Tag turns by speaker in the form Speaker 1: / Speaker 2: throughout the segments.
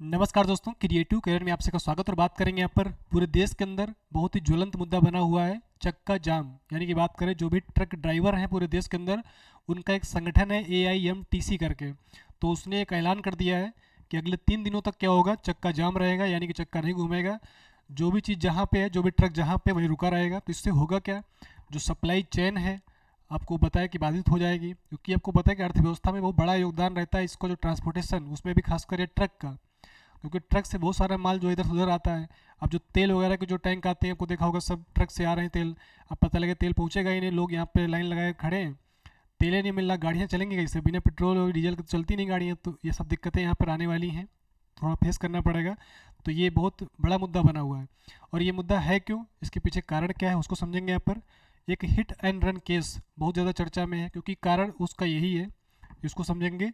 Speaker 1: नमस्कार दोस्तों, creative career में आप सबका स्वागत। और बात करेंगे यहाँ पर पूरे देश के अंदर बहुत ही ज्वलंत मुद्दा बना हुआ है चक्का जाम। यानी कि बात करें जो भी ट्रक ड्राइवर हैं पूरे देश के अंदर, उनका एक संगठन है AIMTC करके। तो उसने एक ऐलान कर दिया है कि अगले 3 दिनों तक क्या होगा, चक्का जाम रहेगा। यानी कि चक्का नहीं घूमेगा, जो भी चीज़ जहाँ पे है, जो भी ट्रक जहाँ पे वहीं रुका रहेगा। तो इससे होगा क्या, जो सप्लाई चेन है आपको बताया कि बाधित हो जाएगी, क्योंकि आपको पता है कि अर्थव्यवस्था में बहुत बड़ा योगदान रहता है इसको, जो ट्रांसपोर्टेशन, उसमें भी खासकर ये ट्रक का, क्योंकि ट्रक से बहुत सारा माल जो इधर से उधर आता है। अब जो तेल वगैरह के जो टैंक आते हैं, आपको देखा होगा सब ट्रक से आ रहे हैं तेल। अब पता लगे तेल पहुंचेगा ही नहीं, लोग यहाँ पे लाइन लगाए खड़े हैं, तेल ही नहीं मिल रहा, गाड़ियाँ चलेंगी कैसे, बिना पेट्रोल और डीजल के तो चलती नहीं गाड़ियाँ। तो ये सब दिक्कतें यहाँ पर आने वाली हैं, थोड़ा फेस करना पड़ेगा। तो ये बहुत बड़ा मुद्दा बना हुआ है। और ये मुद्दा है क्यों, इसके पीछे कारण क्या है, उसको समझेंगे यहाँ पर। एक हिट एंड रन केस बहुत ज़्यादा चर्चा में है, क्योंकि कारण उसका यही है, इसको समझेंगे।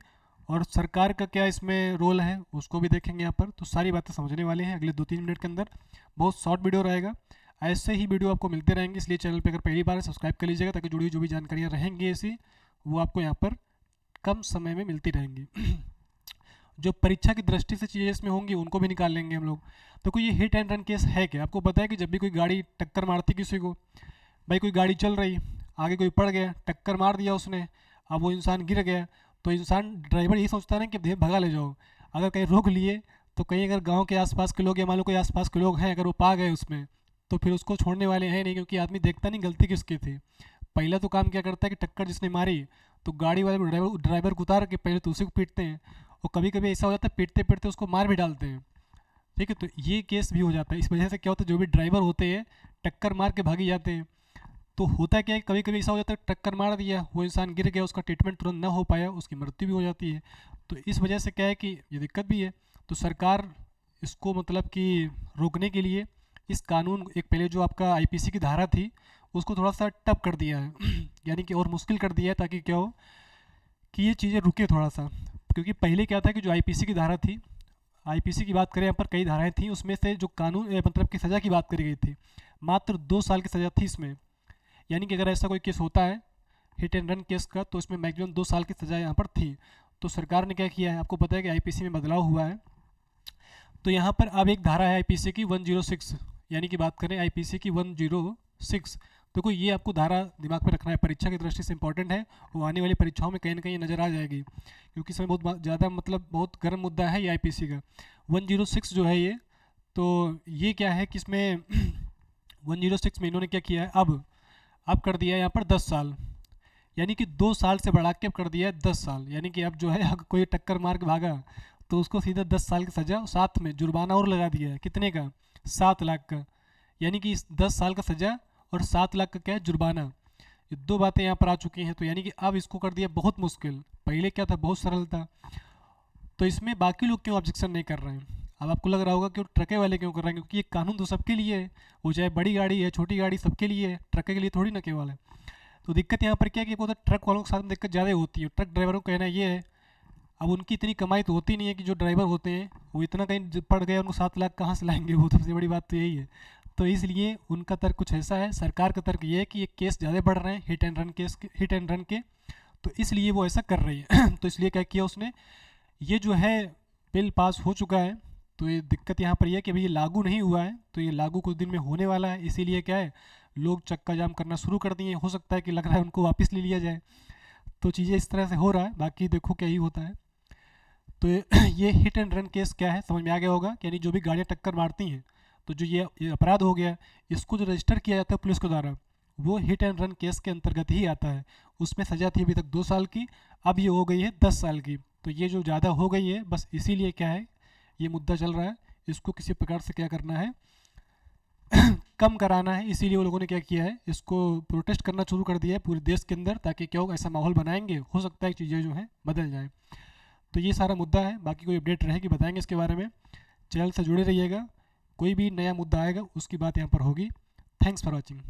Speaker 1: और सरकार का क्या इसमें रोल है उसको भी देखेंगे यहाँ पर। तो सारी बातें समझने वाले हैं अगले 2-3 मिनट के अंदर। बहुत शॉर्ट वीडियो रहेगा, ऐसे ही वीडियो आपको मिलते रहेंगे। इसलिए चैनल पे अगर पहली बार है सब्सक्राइब कर लीजिएगा, ताकि जुड़ी हुई जो भी जानकारियाँ रहेंगी ऐसी, वो आपको यहाँ पर कम समय में मिलती रहेंगी। जो परीक्षा की दृष्टि से चीज़ें इसमें होंगी उनको भी निकाल लेंगे हम लोग। तो कोई ये हिट एंड रन केस है क्या, आपको पता है कि जब भी कोई गाड़ी टक्कर मारती किसी को, भाई कोई गाड़ी चल रही, आगे कोई पड़ गया, टक्कर मार दिया उसने, अब वो इंसान गिर गया, तो इंसान ड्राइवर यही सोचता है ना कि भैया भगा ले जाओ। अगर कहीं रोक लिए तो कहीं अगर गांव के आसपास के लोग या मान लो कोई आसपास के लोग हैं, अगर वो पा गए उसमें, तो फिर उसको छोड़ने वाले हैं नहीं, क्योंकि आदमी देखता नहीं गलती किसकी थी। पहला तो काम क्या करता है कि टक्कर जिसने मारी तो गाड़ी वाले ड्राइवर को उतार के पहले तो उसी को पीटते हैं, और कभी कभी ऐसा हो जाता है पीटते पीटते उसको मार भी डालते हैं। ठीक है, तो ये केस भी हो जाता है। इस वजह से क्या होता है, जो भी ड्राइवर होते हैं टक्कर मार के भागी जाते हैं। तो होता क्या है, कभी कभी ऐसा हो जाता है टक्कर मार दिया, वो इंसान गिर गया, उसका ट्रीटमेंट तुरंत ना हो पाया, उसकी मृत्यु भी हो जाती है। तो इस वजह से क्या है कि ये दिक्कत भी है। तो सरकार इसको मतलब कि रोकने के लिए इस कानून, एक पहले जो आपका IPC की धारा थी उसको थोड़ा सा टफ कर दिया है यानी कि और मुश्किल कर दिया है, ताकि क्या हो कि ये चीज़ें रुके थोड़ा सा। क्योंकि पहले क्या था कि जो IPC की धारा थी, IPC की बात करें यहाँ पर कई धाराएं थी, उसमें से जो कानून मतलब की सज़ा की बात करी गई थी, मात्र 2 साल की सज़ा थी इसमें। यानी कि अगर ऐसा कोई केस होता है हिट एंड रन केस का, तो इसमें मैक्सिमम 2 साल की सज़ा यहाँ पर थी। तो सरकार ने क्या किया है, आपको पता है कि IPC में बदलाव हुआ है। तो यहाँ पर अब एक धारा है IPC की 106, यानी कि बात करें IPC की 106। देखो ये आपको धारा दिमाग में रखना है, परीक्षा की दृष्टि से इंपॉर्टेंट है। वो आने वाली परीक्षाओं में कहीं ना कहीं नज़र आ जाएगी, क्योंकि इसमें बहुत ज़्यादा मतलब बहुत गर्म मुद्दा है ये IPC का 106 जो है ये। तो ये क्या है कि इसमें 106 में इन्होंने क्या किया है, अब कर दिया है यहाँ पर 10 साल। यानी कि 2 साल से बढ़ा के अब कर दिया है 10 साल। यानी कि अब जो है अगर कोई टक्कर मार के भागा तो उसको सीधा 10 साल की सज़ा, साथ में जुर्माना और लगा दिया है। कितने का, 7 लाख का। यानी कि इस 10 साल का सज़ा और 7 लाख का क्या है, जुर्माना। ये दो बातें यहाँ पर आ चुकी हैं। तो यानी कि अब इसको कर दिया बहुत मुश्किल। पहले क्या था, बहुत सरल था। तो इसमें बाकी लोग क्यों ऑब्जेक्शन नहीं कर रहे हैं। अब आपको लग रहा होगा कि ट्रके वाले क्यों कर रहे हैं, क्योंकि ये कानून तो सबके लिए है, वो चाहे बड़ी गाड़ी है छोटी गाड़ी सबके लिए है, ट्रके के लिए थोड़ी ना केवल है। तो दिक्कत यहाँ पर क्या है कि तो ट्रक वालों के साथ में दिक्कत ज़्यादा होती है। ट्रक ड्राइवरों का कहना ये है, अब उनकी इतनी कमाई तो होती नहीं है कि जो ड्राइवर होते हैं वो इतना कहीं पड़ गए, उनको 7 लाख कहाँ से लाएंगे, वो सबसे बड़ी बात तो यही है। तो इसलिए उनका तर्क कुछ ऐसा है, सरकार का तर्क ये है कि ये केस ज़्यादा बढ़ रहे हैं hit and run case, hit and run के। तो इसलिए वो ऐसा कर रही है तो इसलिए क्या किया उसने, ये जो है बिल पास हो चुका है। तो ये दिक्कत यहाँ पर यह है कि अभी ये लागू नहीं हुआ है, तो ये लागू कुछ दिन में होने वाला है। इसीलिए क्या है, लोग चक्का जाम करना शुरू कर दिए। हो सकता है कि लग रहा है उनको वापस ले लिया जाए। तो चीज़ें इस तरह से हो रहा है, बाकी देखो क्या ही होता है। तो ये हिट एंड रन केस क्या है समझ में आ गया होगा। यानी जो भी गाड़ियाँ टक्कर मारती हैं, तो जो ये अपराध हो गया, इसको जो रजिस्टर किया जाता है पुलिस के द्वारा, वो हिट एंड रन केस के अंतर्गत ही आता है। उसमें सज़ा थी अभी तक 2 साल की, अब ये हो गई है 10 साल की। तो ये जो ज़्यादा हो गई है, बस इसीलिए क्या है ये मुद्दा चल रहा है। इसको किसी प्रकार से क्या करना है कम कराना है। इसीलिए वो लोगों ने क्या किया है, इसको प्रोटेस्ट करना शुरू कर दिया है पूरे देश के अंदर, ताकि क्या हो, ऐसा माहौल बनाएंगे, हो सकता है चीज़ें जो हैं बदल जाए। तो ये सारा मुद्दा है, बाकी कोई अपडेट रहेगी बताएंगे इसके बारे में। चैनल से जुड़े रहिएगा, कोई भी नया मुद्दा आएगा उसकी बात यहाँ पर होगी। Thanks for watching.